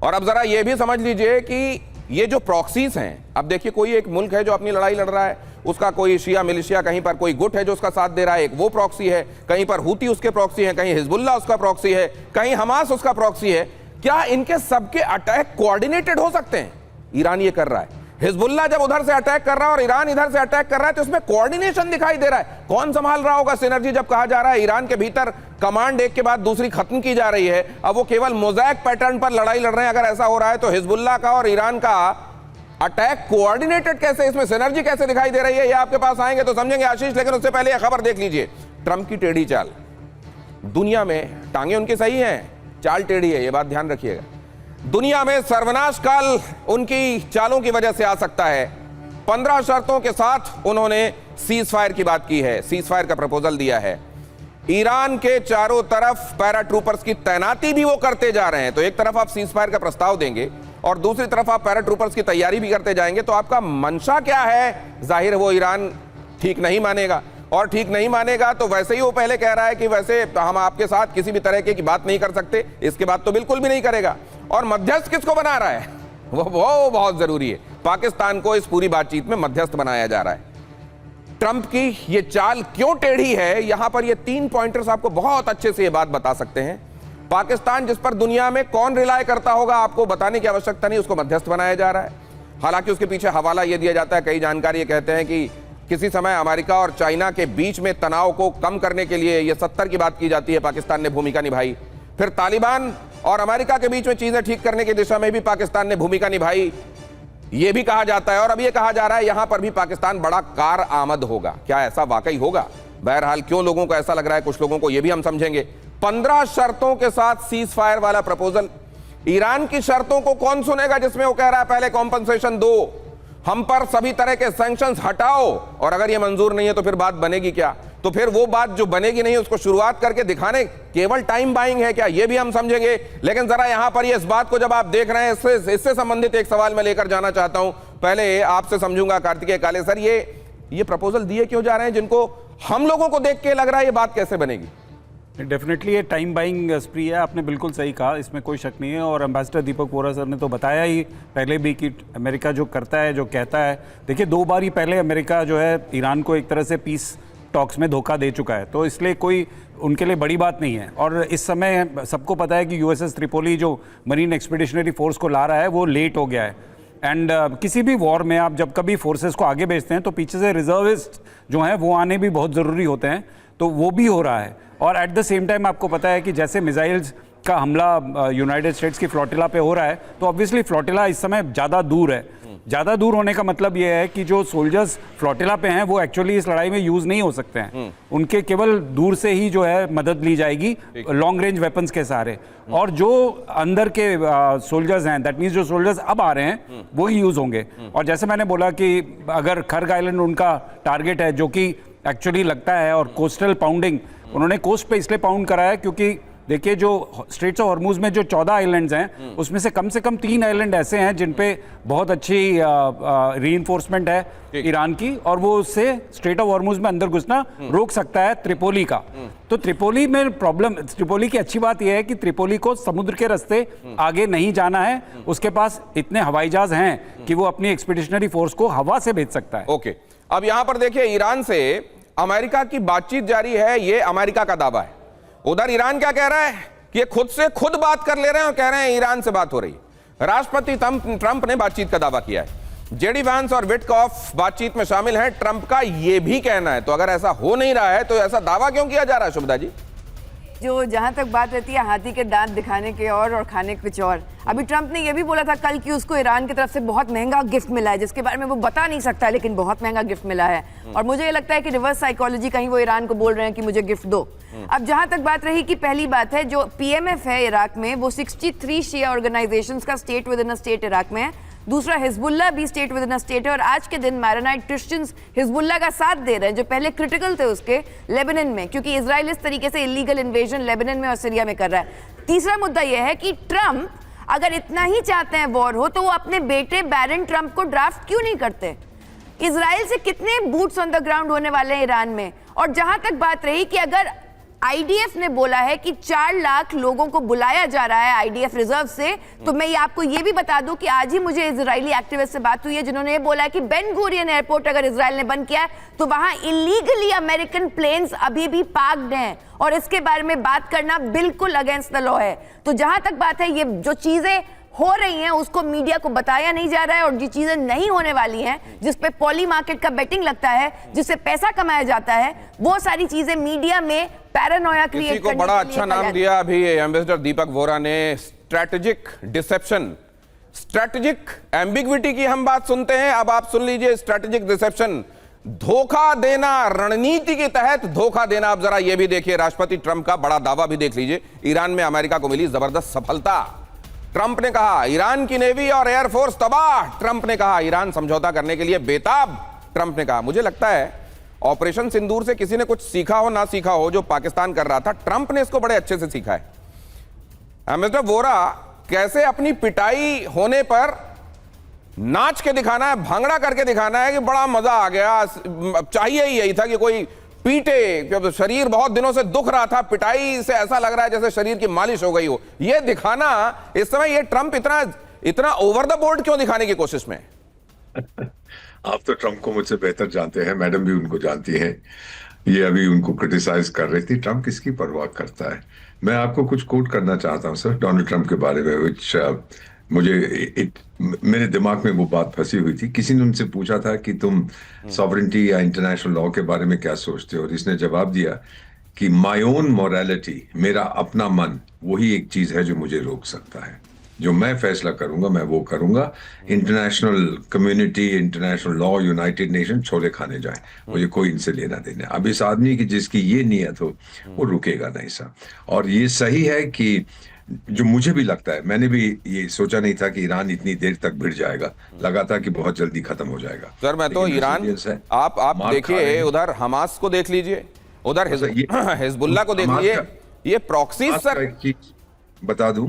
और अब जरा ये भी समझ लीजिए कि ये जो प्रॉक्सीज हैं, अब देखिए कोई एक मुल्क है जो अपनी लड़ाई लड़ रहा है, उसका कोई शिया मिलिशिया, कहीं पर कोई गुट है जो उसका साथ दे रहा है, एक वो प्रॉक्सी है, कहीं पर हूती उसके प्रॉक्सी है, कहीं हिजबुल्लाह उसका प्रॉक्सी है, कहीं हमास उसका प्रॉक्सी है। क्या इनके सबके अटैक कोऑर्डिनेटेड हो सकते हैं? ईरान ये कर रहा है, हिजबुल्लाह जब उधर से अटैक कर रहा है और ईरान इधर से अटैक कर रहा है, तो उसमें कोऑर्डिनेशन दिखाई दे रहा है। कौन संभाल रहा होगा सिनर्जी जब कहा जा रहा है ईरान के भीतर कमांड एक के बाद दूसरी खत्म की जा रही है, अब वो केवल मोज़ैक पैटर्न पर लड़ाई लड़ रहे हैं। अगर ऐसा हो रहा है तो हिजबुल्लाह का और ईरान का अटैक कोऑर्डिनेटेड कैसे, इसमें सिनर्जी कैसे दिखाई दे रही है, ये आपके पास आएंगे तो समझेंगे आशीष। लेकिन उससे पहले यह खबर देख लीजिए, ट्रंप की टेढ़ी चाल। दुनिया में टांगे उनकी सही हैं, चाल टेढ़ी है, ये बात ध्यान रखिएगा। दुनिया में सर्वनाश काल उनकी चालों की वजह से आ सकता है। 15 शर्तों के साथ उन्होंने सीज फायर की बात की है, सीज फायर का प्रपोजल दिया है। ईरान के चारों तरफ पैराट्रूपर्स की तैनाती भी वो करते जा रहे हैं। तो एक तरफ आप सीज फायर का प्रस्ताव देंगे और दूसरी तरफ आप पैराट्रूपर्स की तैयारी भी करते जाएंगे, तो आपका मंशा क्या है? जाहिर है वो ईरान ठीक नहीं मानेगा, और ठीक नहीं मानेगा तो वैसे ही वो पहले कह रहा है कि वैसे हम आपके साथ किसी भी तरह की बात नहीं कर सकते, इसके बाद तो बिल्कुल भी नहीं करेगा। और मध्यस्थ किसको बना रहा है? वो बहुत जरूरी है। पाकिस्तान को इस पूरी बातचीत में मध्यस्थ बनाया जा रहा है। ट्रंप की ये चाल क्यों टेढ़ी है, यहां पर ये 3 पॉइंटर्स आपको बहुत अच्छे से ये बात बता सकते हैं। पाकिस्तान जिस पर दुनिया में कौन रिलाय करता होगा आपको बताने की आवश्यकता नहीं, उसको मध्यस्थ बनाया जा रहा है। हालांकि उसके पीछे हवाला यह दिया जाता है, कई जानकारी ये कहते हैं कि किसी समय अमेरिका और चाइना के बीच में तनाव को कम करने के लिए ये 70 की बात की जाती है, पाकिस्तान ने भूमिका निभाई। फिर तालिबान और अमेरिका के बीच में चीजें ठीक करने की दिशा में भी पाकिस्तान ने भूमिका निभाई, ये भी कहा जाता है। और अब ये कहा जा रहा है यहां पर भी पाकिस्तान बड़ा कार आमद होगा। क्या ऐसा वाकई होगा? बहरहाल क्यों लोगों को ऐसा लग रहा है, कुछ लोगों को ये भी हम समझेंगे। 15 शर्तों के साथ सीज फायर वाला प्रपोजल। ईरान की शर्तों को कौन सुनेगा, जिसमें वो कह रहा है पहले कॉम्पनसेशन दो, हम पर सभी तरह के सैंक्शंस हटाओ, और अगर ये मंजूर नहीं है तो फिर बात बनेगी क्या? तो फिर वो बात जो बनेगी नहीं उसको शुरुआत करके दिखाने केवल टाइम बाइंग है क्या, ये भी हम समझेंगे। लेकिन जरा यहां पर ये इस बात को जब आप देख रहे हैं, इससे संबंधित एक सवाल मैं लेकर जाना चाहता हूं। पहले आपसे समझूंगा कार्तिकेय काले सर, ये प्रपोजल दिए क्यों जा रहे हैं जिनको हम लोगों को देख के लग रहा है ये बात कैसे बनेगी? डेफिनेटली ये टाइम बाइंग स्प्री है, आपने बिल्कुल सही कहा, इसमें कोई शक नहीं है। और एम्बेसडर दीपक वोरा सर ने तो बताया ही पहले भी कि अमेरिका जो करता है, जो कहता है, देखिए 2 बार ही पहले अमेरिका जो है ईरान को एक तरह से पीस टॉक्स में धोखा दे चुका है, तो इसलिए कोई उनके लिए बड़ी बात नहीं है। और इस समय सबको पता है कि यूएसएस त्रिपोली जो मरीन एक्सपीडिशनरी फोर्स को ला रहा है वो लेट हो गया है। एंड किसी भी वॉर में आप जब कभी फोर्सेस को आगे भेजते हैं तो पीछे से रिजर्विस्ट जो हैं वो आने भी बहुत ज़रूरी होते हैं, तो वो भी हो रहा है। और एट द सेम टाइम आपको पता है कि जैसे मिसाइल्स का हमला यूनाइटेड स्टेट्स की फ्लोटिला पे हो रहा है, तो ऑब्वियसली फ्लोटिला इस समय ज़्यादा दूर है। ज़्यादा दूर होने का मतलब ये है कि जो सोल्जर्स फ्लोटिला पे हैं वो एक्चुअली इस लड़ाई में यूज़ नहीं हो सकते हैं, उनके केवल दूर से ही जो है मदद ली जाएगी लॉन्ग रेंज वेपन्स के सहारे। और जो अंदर के सोल्जर्स हैं, दैट मीन्स जो सोल्जर्स अब आ रहे हैं वो ही यूज़ होंगे। और जैसे मैंने बोला कि अगर खर्ग आइलैंड उनका टारगेट है, जो कि एक्चुअली लगता है, और कोस्टल पाउंडिंग उन्होंने कोस्ट पे इसलिए पाउंड करा है क्योंकि देखिए जो स्ट्रेट्स ऑफ हॉर्मुज में जो 14 आइलैंड्स हैं उसमें से कम 3 आइलैंड ऐसे हैं जिन पे बहुत अच्छी रीइंफोर्समेंट है ईरान की, और वो उससे स्ट्रेट ऑफ हॉर्मुज में अंदर घुसना रोक सकता है त्रिपोली का। तो त्रिपोली में प्रॉब्लम, त्रिपोली की अच्छी बात यह है कि त्रिपोली को समुद्र के रास्ते आगे नहीं जाना है, उसके पास इतने हवाई जहाज हैं कि वो अपनी एक्सपीडिशनरी फोर्स को हवा से भेज सकता है। ओके, अब यहां पर देखिए ईरान से अमेरिका की बातचीत जारी है, ये अमेरिका का दावा है। उधर ईरान क्या कह रहा है कि ये खुद से खुद बात कर ले रहे हैं और कह रहे हैं ईरान से बात हो रही है। राष्ट्रपति ट्रंप ने बातचीत का दावा किया है, जेडी वांस और विटकॉफ बातचीत में शामिल हैं, ट्रंप का ये भी कहना है। तो अगर ऐसा हो नहीं रहा है तो ऐसा दावा क्यों किया जा रहा है शुभदा जी? जो जहां तक बात रहती है हाथी के दांत दिखाने के और खाने के कुछ और, अभी ट्रंप ने यह भी बोला था कल कि उसको ईरान की तरफ से बहुत महंगा गिफ्ट मिला है, जिसके बारे में वो बता नहीं सकता है, लेकिन बहुत महंगा गिफ्ट मिला है। और मुझे ये लगता है कि रिवर्स साइकोलॉजी कहीं वो ईरान को बोल रहे हैं कि मुझे गिफ्ट दो। अब जहां तक बात रही कि पहली बात है जो पीएमएफ है इराक में, वो 63 शिया ऑर्गेनाइजेशंस का state with in a state Iraq में है। दूसरा हिजबुल्लाह भी state with in a state है, और आज के दिन मैरोनाइट क्रिश्चियंस हिजबुल्लाह का साथ दे रहे हैं जो पहले क्रिटिकल थे उसके लेबनान में, क्योंकि इजराइल इस तरीके से इलीगल इन्वेजन लेबनान में और सीरिया में कर रहा है। तीसरा मुद्दा यह है कि ट्रंप अगर इतना ही चाहते हैं वॉर हो तो वो अपने बेटे बैरन ट्रंप को ड्राफ्ट क्यों नहीं करते? इजराइल से कितने बूट्स ऑन द ग्राउंड होने वाले हैं ईरान में? और जहां तक बात रही कि अगर आईडीएफ ने बोला है कि 4 लाख लोगों को बुलाया जा रहा है आईडीएफ रिजर्व से। तो मैं आपको ये भी बता दूं कि आज ही मुझे इजरायली एक्टिविस्ट से बात हुई है जिन्होंने ये बोला है कि बेन गुरियन एयरपोर्ट अगर इजराइल ने बंद किया है तो वहां इलीगली अमेरिकन प्लेन्स अभी भी पार्क्ड हैं और इसके बारे में बात करना बिल्कुल अगेंस्ट द लॉ है। तो जहां तक बात है, ये जो चीजें हो रही हैं उसको मीडिया को बताया नहीं जा रहा है और जो चीजें नहीं होने वाली हैं, जिस पे पॉली मार्केट का बेटिंग लगता है, जिससे पैसा कमाया जाता है, वो सारी चीजें मीडिया में पैरानोया क्रिएट किसी को बड़ा अच्छा नाम दिया अभी एम्बेसडर दीपक वोरा ने, स्ट्रैटेजिक डिसेप्शन। स्ट्रैटेजिक एम्बिग्विटी की हम बात सुनते हैं, अब आप सुन लीजिए स्ट्रैटेजिक डिसेप्शन, धोखा देना, रणनीति के तहत धोखा देना। अब जरा यह भी देखिए, राष्ट्रपति ट्रंप का बड़ा दावा भी देख लीजिए, ईरान में अमेरिका को मिली जबरदस्त सफलता। ट्रंप ने कहा ईरान की नेवी और एयरफोर्स तबाह। ट्रंप ने कहा ईरान समझौता करने के लिए बेताब। ट्रंप ने कहा, मुझे लगता है ऑपरेशन सिंदूर से किसी ने कुछ सीखा हो ना सीखा हो जो पाकिस्तान कर रहा था, ट्रंप ने इसको बड़े अच्छे से सीखा है। एम्बेसडर वोरा, कैसे अपनी पिटाई होने पर नाच के दिखाना है, भांगड़ा करके दिखाना है कि बड़ा मजा आ गया, चाहिए ही यही था कि कोई पीटे, क्योंकि शरीर बहुत दिनों से दुख रहा था, पिटाई से ऐसा लग रहा है जैसे शरीर की मालिश हो गई हो। यह दिखाना इस समय, ये ट्रंप इतना ओवर द बोर्ड क्यों दिखाने की कोशिश में? आप तो ट्रंप को मुझसे बेहतर जानते हैं, मैडम भी उनको जानती हैं। ये अभी उनको क्रिटिसाइज कर रही थी। ट्रंप किसकी परवाह करता है? मैं आपको कुछ कोट करना चाहता हूं सर डोनाल्ड ट्रंप के बारे में, विच मेरे दिमाग में वो बात फंसी हुई थी। किसी ने उनसे पूछा था कि तुम सॉवरेंटी या इंटरनेशनल लॉ के बारे में क्या सोचते हो, और इसने जवाब दिया कि माई ओन मोरालिटी, मेरा अपना मन, वही एक चीज है जो मुझे रोक सकता है। जो मैं फैसला करूंगा मैं वो करूंगा। International community, international law, United nation chole खाने जाए, मुझे कोई इनसे लेना देना। अब इस आदमी की जिसकी ये नियत हो वो रुकेगा नहीं सर। और ये सही है कि जो मुझे भी लगता है, मैंने भी ये सोचा नहीं था कि ईरान इतनी देर तक भिड़ जाएगा, लगा था कि बहुत जल्दी खत्म हो जाएगा। सर मैं तो ईरान, आप देखिए उधर हमास को देख लीजिए, उधर हिजबुल्लाह को देख लीजिए, ये प्रॉक्सी सर। बता दूं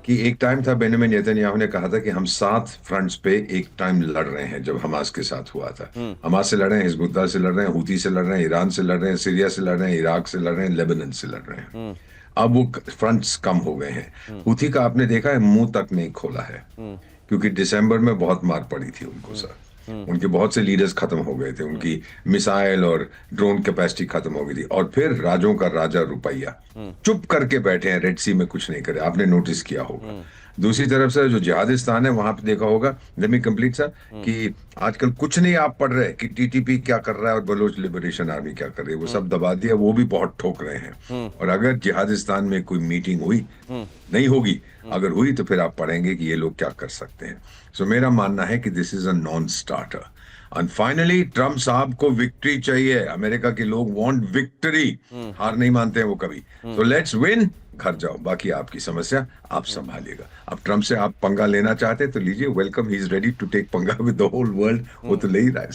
कि एक टाइम था, बेंजामिन नेतन्याहू ने कहा था कि हम 7 फ्रंट्स पे एक टाइम लड़ रहे हैं। जब हमास के साथ हुआ था, हमास से लड़ रहे हैं, हिजबुल्लाह से लड़ रहे हैं, हूती से लड़ रहे हैं, ईरान से लड़ रहे हैं, सीरिया से लड़ रहे हैं, इराक से लड़ रहे हैं, लेबनान से लड़ रहे हैं। अब वो फ्रंट्स कम हो गए हैं। हूती का आपने देखा है, मुंह तक नहीं खोला है, क्योंकि दिसंबर में बहुत मार पड़ी थी उनको सर। उनके बहुत से लीडर्स खत्म हो गए थे, उनकी मिसाइल और ड्रोन कैपेसिटी खत्म हो गई थी। और फिर राजों का राजा रुपया चुप करके बैठे हैं, रेड सी में कुछ नहीं करे, आपने नोटिस किया होगा। दूसरी तरफ से जो जिहादिस्तान है, वहां पे देखा होगा, लेट मी कंप्लीट सर, कि आजकल कुछ नहीं आप पढ़ रहे कि टीटीपी क्या कर रहा है और बलोच लिबरेशन आर्मी क्या कर रही है, वो सब दबा दिया, वो भी बहुत ठोक रहे हैं। और अगर जिहादिस्तान में कोई मीटिंग हुई, नहीं होगी, अगर हुई तो फिर आप पढ़ेंगे कि ये लोग क्या कर सकते हैं। सो मेरा मानना है कि this is a non starter. And finally Trump साहब को विक्ट्री चाहिए। अमेरिका के लोग वांट विक्ट्री, हार नहीं मानते हैं वो कभी। तो लेट्स विन, घर जाओ, बाकी आपकी समस्या आप संभालिएगा। अब ट्रम्प से आप पंगा लेना चाहते तो लीजिए, welcome, he is ready to take पंगा विद द होल वर्ल्ड, वो तो ले ही रहा है।